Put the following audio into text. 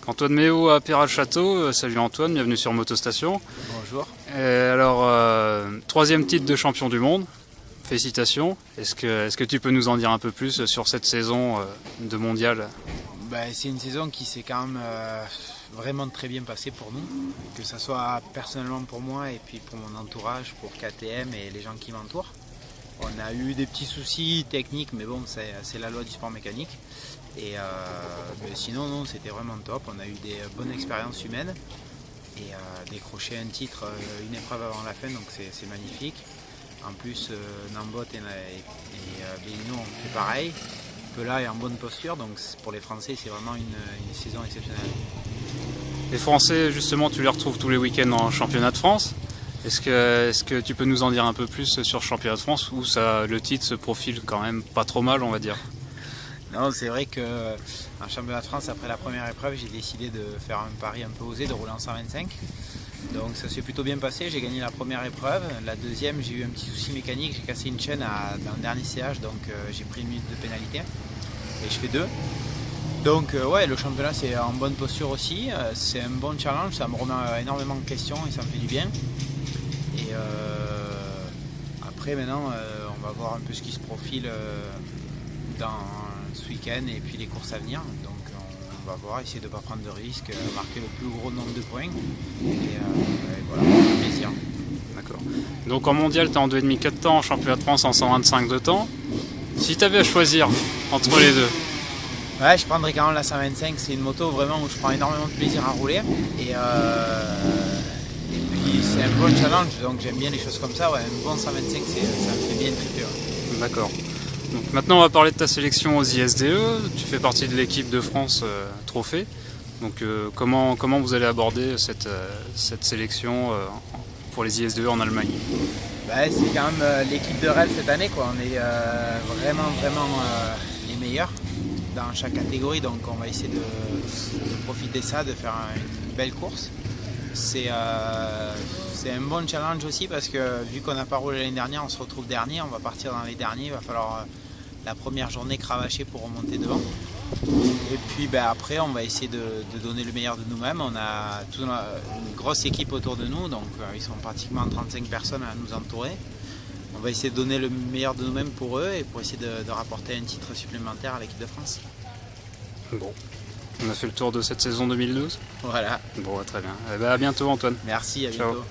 Antoine Méo à Peyrat-le-Château. Salut Antoine, bienvenue sur Motostation. Bonjour. Alors, troisième titre de champion du monde, félicitations. Est-ce que tu peux nous en dire un peu plus sur cette saison de mondial? C'est une saison qui s'est quand même vraiment très bien passée pour nous, que ce soit personnellement pour moi et puis pour mon entourage, pour KTM et les gens qui m'entourent. On a eu des petits soucis techniques, mais bon, c'est la loi du sport mécanique. Et sinon, non, c'était vraiment top. On a eu des bonnes expériences humaines et décrocher un titre, une épreuve avant la fin, donc c'est magnifique. En plus, Nambot et Bellino ont fait pareil. Là est en bonne posture, donc pour les Français, c'est vraiment une saison exceptionnelle. Les Français, justement, tu les retrouves tous les week-ends en championnat de France. Est-ce que tu peux nous en dire un peu plus sur le championnat de France où le titre se profile quand même pas trop mal, on va dire? Non, c'est vrai qu'en championnat de France, après la première épreuve, j'ai décidé de faire un pari un peu osé, de rouler en 125. Donc ça s'est plutôt bien passé, j'ai gagné la première épreuve. La deuxième, j'ai eu un petit souci mécanique, j'ai cassé une chaîne dans le dernier CH, donc j'ai pris une minute de pénalité et je fais 2. Donc ouais, le championnat c'est en bonne posture aussi, c'est un bon challenge, ça me remet énormément en question et ça me fait du bien. Et après maintenant, on va voir un peu ce qui se profile dans ce week-end et puis les courses à venir. Donc on va voir, essayer de ne pas prendre de risques, marquer le plus gros nombre de points. Et voilà, c'est plaisir. D'accord. Donc en mondial, tu es en 2,5-4 temps, en championnat de France en 125 de temps. Si tu avais à choisir entre les deux? Ouais, je prendrais quand même la 125, c'est une moto vraiment où je prends énormément de plaisir à rouler. Et puis c'est un bon challenge, donc j'aime bien les choses comme ça. Ouais, un bon 125, ça me fait bien triper. Ouais. D'accord. Donc maintenant on va parler de ta sélection aux ISDE. Tu fais partie de l'équipe de France Trophée. Donc comment vous allez aborder cette sélection pour les ISDE en Allemagne? C'est quand même l'équipe de rêve cette année, quoi. On est vraiment les meilleurs dans chaque catégorie, donc on va essayer de profiter de ça, de faire une belle course. C'est un bon challenge aussi parce que vu qu'on n'a pas roulé l'année dernière, on se retrouve dernier, on va partir dans les derniers, il va falloir la première journée cravacher pour remonter devant. Et puis après on va essayer de donner le meilleur de nous-mêmes. On a toute une grosse équipe autour de nous, donc ils sont pratiquement 35 personnes à nous entourer. On va essayer de donner le meilleur de nous-mêmes pour eux et pour essayer de rapporter un titre supplémentaire à l'équipe de France. Bon, on a fait le tour de cette saison 2012. Voilà. Bon, très bien. À bientôt Antoine. Merci, à Ciao. bientôt.